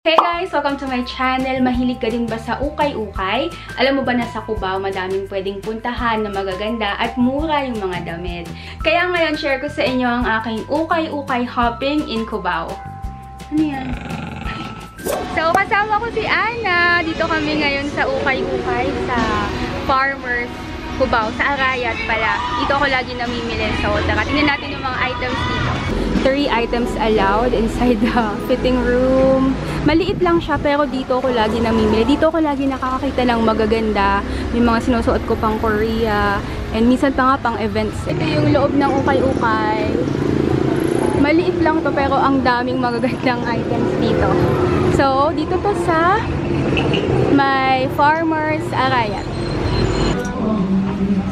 Hey guys! Welcome to my channel. Mahilig ka din ba sa ukay-ukay? Alam mo ba na sa Cubao, madaming pwedeng puntahan na magaganda at mura yung mga damit. Kaya ngayon, share ko sa inyo ang aking ukay-ukay hopping in Cubao. Ano yan? So, kasama ko si Ana. Dito kami ngayon sa ukay-ukay sa Farmers Cubao, sa Arayat pala. Dito ako lagi namimili. So, tara, tingnan natin yung mga items dito. 3 items allowed inside the fitting room. Maliit lang siya pero dito ako lagi namimili. Dito ako lagi nakakakita ng magaganda. May mga sinusuot ko pang Korea. And minsan pa nga pang events. Ito yung loob ng ukay-ukay. Maliit lang to pero ang daming magagandang items dito. So, dito to sa may Farmers Arayat.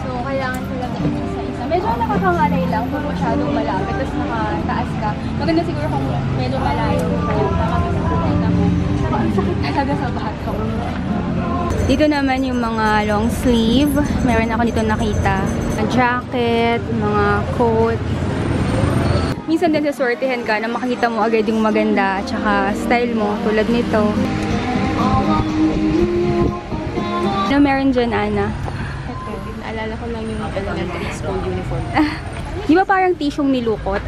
So, kailangan talaga isa-isa. Medyo nakakangalay lang kung masyadong malapit. Tapos nakataas ka. Maganda siguro kung medyo malayo. Baka masakit ka mo. Saka ang sakit talaga sa bato. Dito naman yung mga long sleeve. Meron ako dito nakita. Jacket, mga coat. Minsan din saswertehan ka na makikita mo agad yung maganda. Tsaka style mo tulad nito. Ano meron dyan, Ana? Naalala ko lang yung elementary school uniform. Di ba parang tisyong nilukot?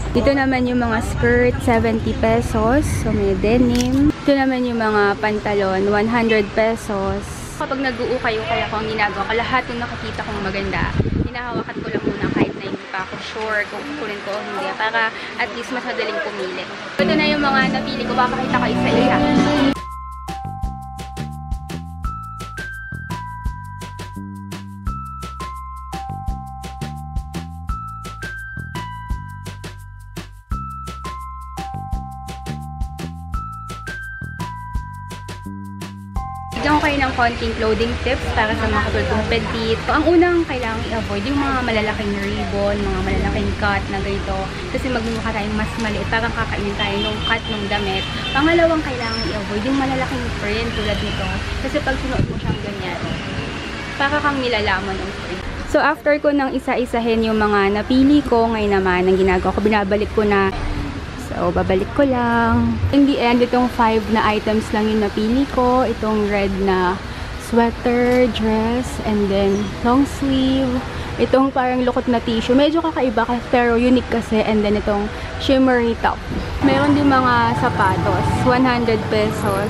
Dito naman yung mga skirt, 70 pesos. So, may denim. Dito naman yung mga pantalon, 100 pesos. Kapag nag-uukay-ukay ako, ang ginagawa ko, lahat yung nakikita kong maganda, hinahawakan ko lang muna kahit na hindi pa ako sure kung kukunin ko o hindi. Para at least mas madaling pumili. Ito na yung mga napili ko. Papakita ko isa-isa. Bigyan ko kayo ng konting clothing tips para sa mga katulad kong petite. So, ang unang kailangang i-avoid yung mga malalaking ribbon, mga malalaking cut na ganito. Kasi magmumukha tayong mas maliit, parang kakainin tayo nung cut ng damit. Pangalawang kailangang i-avoid yung malalaking print tulad nito. Kasi pag sinuot mo siyang ganyan, para kang nilalaman ng print. So, after ko nang isa-isahin yung mga napili ko, ngayon naman, ang ginagawa ko, binabalik ko na. So, babalik ko lang. In the end, itong 5 na items lang yung napili ko. Itong red na sweater, dress, and then long sleeve. Itong parang lukot na tissue. Medyo kakaiba pero unique kasi. And then itong shimmery top. Meron din mga sapatos. 100 pesos.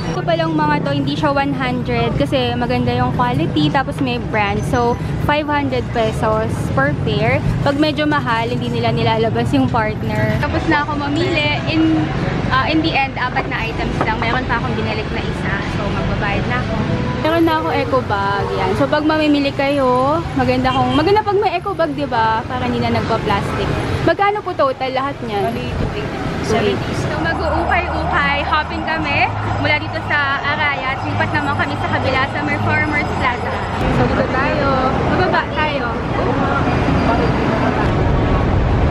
Ito palang mga to, hindi siya 100 kasi maganda yung quality. Tapos may brand. So, 500 pesos per pair. Pag medyo mahal, hindi nila nilalabas yung partner. Tapos na ako mamili. In the end, 4 na items lang. Meron pa akong binalik na isa. So, magbabayad na ako. Meron na ako eco bag. Yan. So, pag mamimili kayo, maganda pag may eco bag, diba? Para hindi na nagpa-plastic. Magkano po total lahat niyan? 70. So, mag-uukay-ukay. Hopping kami. Mula dito sa Arayat. Lipat naman kami sa kabila sa may Farmers Plaza. So, dito tayo. Mababa tayo.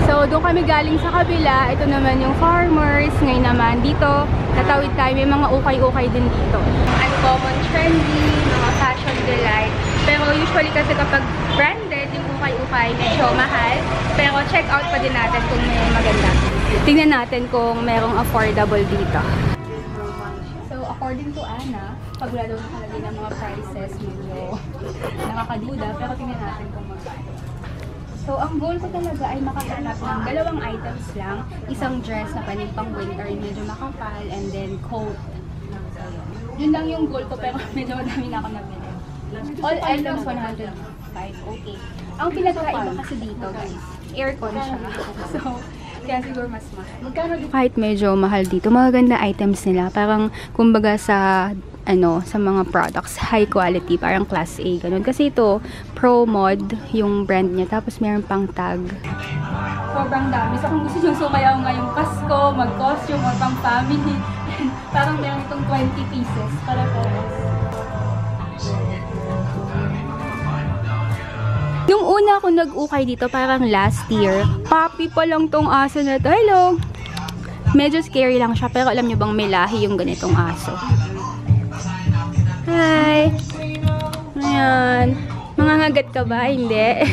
So, doon kami galing sa kabila. Ito naman yung Farmers. Ngayon naman, dito, tatawid tayo. May mga ukay-ukay din dito. Uncommon, trendy, mga fashion delight. Pero usually kasi kapag branded, yung ukay-ukay, medyo mahal. Pero check out pa din natin kung may maganda. Tingnan natin kung merong affordable dito. So, according to Ana, pag wala daw nakalagay ng mga prices, medyo nakakaduda. Pero tingnan natin kung magkano. So, ang goal ko talaga ay makahanap ng 2 items lang. Isang dress na panig pang winter, medyo makapal, and then coat. So, yun lang yung goal ko, pero medyo madami na ako nabili. All items 105. Okay. Ang pinagkaiba kasi dito, guys, aircon siya. So, kaya siguro mas mahal. Kahit medyo mahal dito, magaganda items nila. Parang, kumbaga sa mga products, high quality, parang class A, ganun. Kasi ito, Pro Mod, yung brand niya. Tapos meron pang tag. Sobrang dami. So, kung gusto nyo sumayaw ngayong Pasko, mag-costume, or pang family, parang meron itong 20 pieces para Yung una ako nag-ukay dito, parang last year, puppy pa lang tong aso na to. Hello! Medyo scary lang siya, pero alam nyo bang may lahi yung ganitong aso? Hi! Ayan. Mangangagat ka ba? Hindi.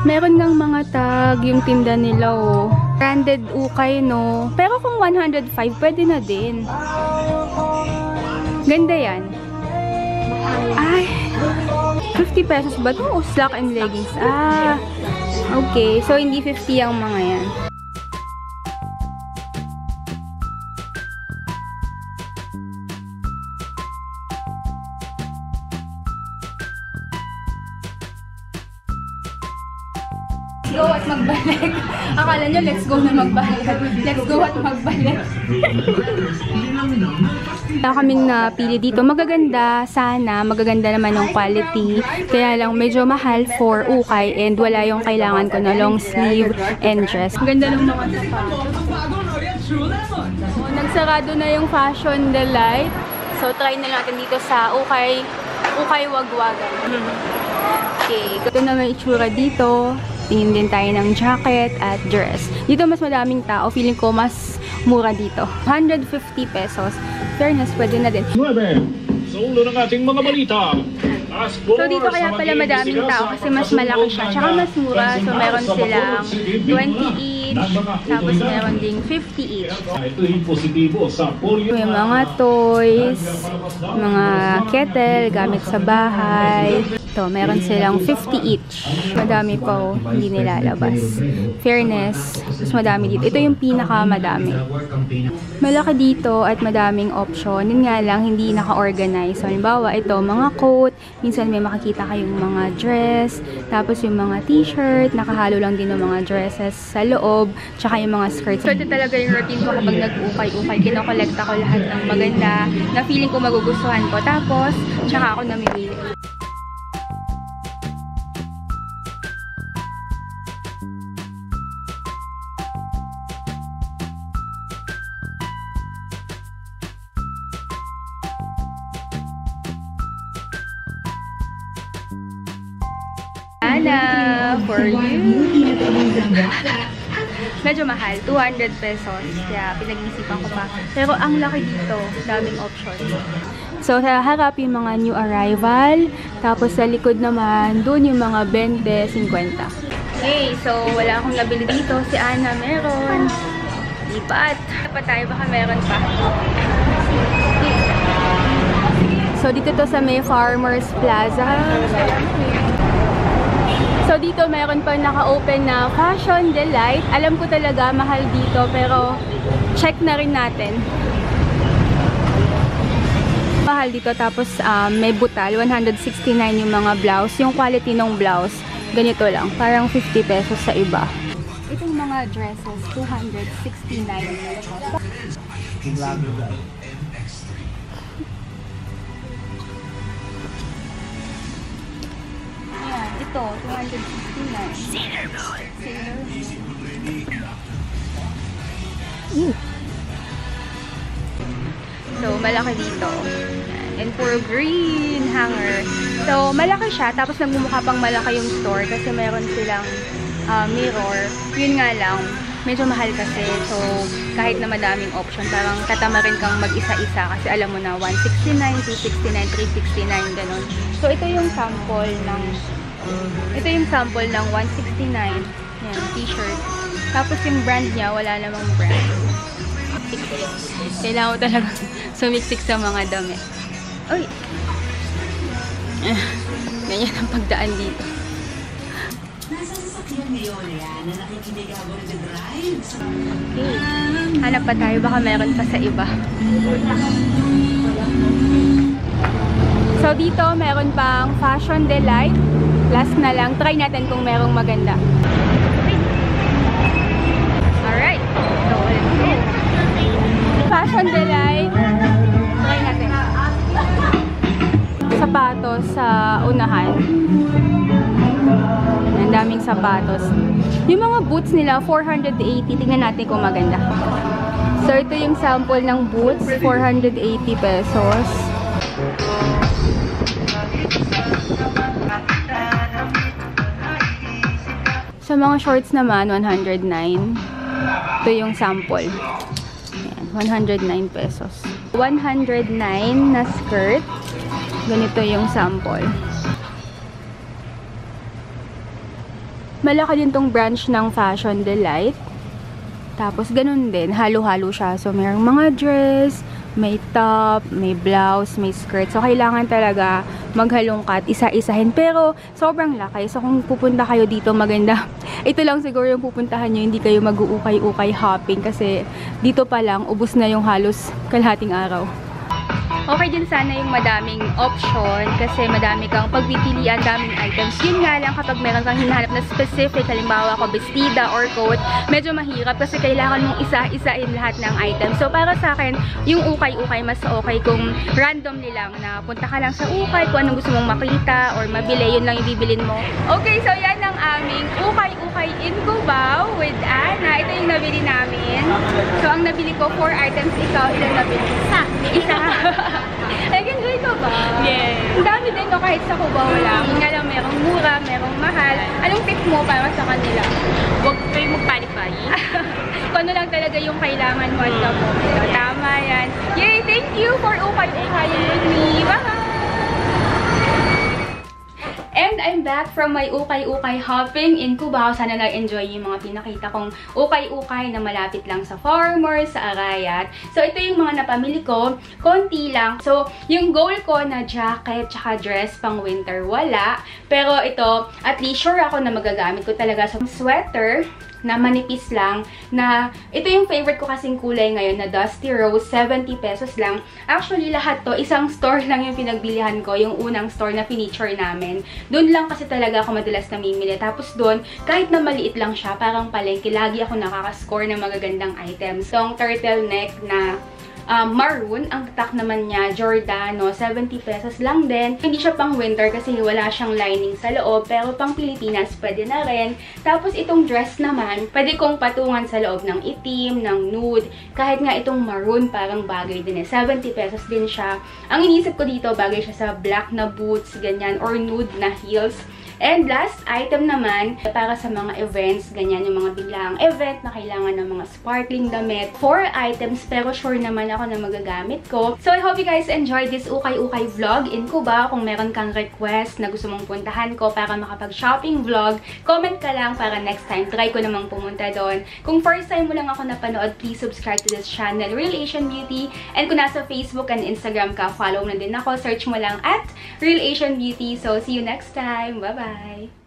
Meron ng mga tag yung tinda nila, oh. Branded ukay, no? Pero kung 105, pwede na din. Ganda yan. Ay, 50 pesos ba ito? O slack and leggings? Ah, okay. So, hindi 50 ang mga yan. Let's go at magbalik. Akala nyo, let's go na magbalik. Let's go at magbalik. Wala kaming napili dito. Magaganda sana. Magaganda naman yung quality. Kaya lang medyo mahal for ukay and wala yung kailangan ko na long sleeve and dress. Maganda ng mga sapatos. Nagsarado na yung Fashion Delight. So, try na natin dito sa ukay wagwagan. Okay. Ito na may itsura dito. Tingin din tayo ng jacket at dress. Dito mas madaming tao. Feeling ko mas mura dito. 150 pesos. Fairness, pwede na din. 9. Sa ulo ng ating mga balita. So dito kaya pala madaming tao kasi mas malaki siya. Tsaka mas mura. So meron silang 20 each. Tapos meron ding 50 each. Ito yung positibo sa polio. May mga toys, mga kettle, gamit sa bahay. Ito, meron silang 50 each. Madami pa, hindi nilalabas. Fairness, mas madami dito. Ito yung pinakamadami. Malaki dito at madaming option. Yun nga lang, hindi naka-organize. So, halimbawa, ito, mga coat. Minsan may makikita kayong mga dress. Tapos yung mga t-shirt. Nakahalo lang din ng mga dresses sa loob. Tsaka yung mga skirts. So, ito talaga yung routine ko kapag nag-ukay-ukay. Kinokolekta ko lahat ng maganda na feeling ko magugustuhan ko. Tapos, tsaka ako namimili. Ana, for you. Medyo mahal, 200 pesos. Kaya pinag-iisipan ko pa. Pero ang laki dito, daming option. So, sa harap yung mga new arrival. Tapos sa likod naman, doon yung mga 20, 50. Okay, so wala akong nabili dito. Si Ana meron. Lipat. Lipat tayo, baka meron pa. So, dito to sa may Farmers Plaza. So, dito meron pa naka-open na Fashion Delight. Alam ko talaga, mahal dito. Pero, check na rin natin. Mahal dito. Tapos, may butal. 169 yung mga blouse. Yung quality ng blouse, ganito lang. Parang 50 pesos sa iba. Itong mga dresses, 269. Ito, 269. Sailor Moon. So, malaki dito. And puro green hanger. So, malaki siya. Tapos nagmumukha pang malaki yung store kasi meron silang mirror. Yun nga lang, medyo mahal kasi. So, kahit na madaming option, parang katamarin kang mag-isa-isa kasi alam mo na 169, 269, 369, ganun. So, ito yung sample ng 169. Yan, t-shirt. Tapos yung brand niya, wala namang brand. Kailangan mo talaga sumiksik sa mga damit. Uy! Ganyan ang pagdaan dito. Okay. Hanap pa tayo. Baka meron pa sa iba. So, dito meron pang Fashion Delight. Last na lang. Try natin kung merong maganda. Alright. So, let's go. Fashion Delight. Try natin. Sapatos sa unahan. Ang daming sapatos. Yung mga boots nila, 480. Tingnan natin kung maganda. So, ito yung sample ng boots. 480 pesos. Sa mga shorts naman, 109. Ito yung sample. Ayan, 109 pesos. 109 na skirt. Ganito yung sample. Malaki din tong branch ng Fashion Delight. Tapos, ganun din. Halo-halo siya. So, mayroong mga dress, may top, may blouse, may skirt. So, kailangan talaga maghalong cut, isa-isahin. Pero, sobrang laki. So, kung pupunta kayo dito, maganda. Ito lang siguro yung pupuntahan nyo. Hindi kayo mag-uukay-ukay hopping. Kasi, dito pa lang, ubos na yung halos kalahating araw. Okay din sana yung madaming option kasi madami kang pagpipilian, daming items. Yun nga lang kapag meron kang hinahanap na specific, halimbawa ko bestida or coat, medyo mahirap kasi kailangan mong isa-isain lahat ng items. So para sa akin, yung ukay-ukay mas okay kung random nilang na punta ka lang sa ukay, kung anong gusto mong makita or mabili, yun lang yung bibilin mo. Okay, so yan ang aming ukay-ukay in Cubao with Anna. Ito yung nabili namin. So ang nabili ko, 4 items. Ikaw, ilan nabili? Isa. Nag-enjoy ka ba? Yes. Ang dami din, no? Kahit sa Cubao lang. Yung nga lang, merong mura, merong mahal. Anong tip mo para sa kanila? Huwag kayo magpanik-panik. Kung ano lang talaga yung kailangan mo at the moment. So, tama yan. Yay! Thank you for ukay-ukayin with me. Bye! And I'm back from my ukay-ukay hopping in Cubao. Sana nag-enjoy yung mga pinakita kong ukay-ukay na malapit lang sa Farmers, sa Arayat. So, ito yung mga napamili ko. Konti lang. So, yung goal ko na jacket tsaka dress pang winter, wala. Pero ito, at least sure ako na magagamit ko talaga sa sweater na manipis lang, na ito yung favorite ko kasing kulay ngayon na Dusty Rose, 70 pesos lang. Actually, lahat to, isang store lang yung pinagbilihan ko, yung unang store na finiture namin. Doon lang kasi talaga ako madalas namimili. Tapos doon, kahit na maliit lang siya, parang palengke, lagi ako nakaka-score ng magagandang items. So, ang turtleneck na maroon, ang tak naman niya, Giordano, 70 pesos lang din. Hindi siya pang winter kasi wala siyang lining sa loob, pero pang Pilipinas pwede na rin. Tapos itong dress naman, pwede kong patungan sa loob ng itim, ng nude, kahit nga itong maroon parang bagay din eh. 70 pesos din siya. Ang inisip ko dito, bagay siya sa black na boots, ganyan, or nude na heels. And last item naman, para sa mga events, ganyan yung mga biglaang event na kailangan ng mga sparkling damit. 4 items, pero sure naman ako na magagamit ko. So I hope you guys enjoyed this ukay-ukay vlog in Cubao. Kung meron kang request na gusto mong puntahan ko para makapag-shopping vlog, comment ka lang para next time try ko namang pumunta doon. Kung first time mo lang ako napanood, please subscribe to this channel, Real Asian Beauty. And kung nasa Facebook and Instagram ka, follow na din ako. Search mo lang at Real Asian Beauty. So see you next time. Bye-bye!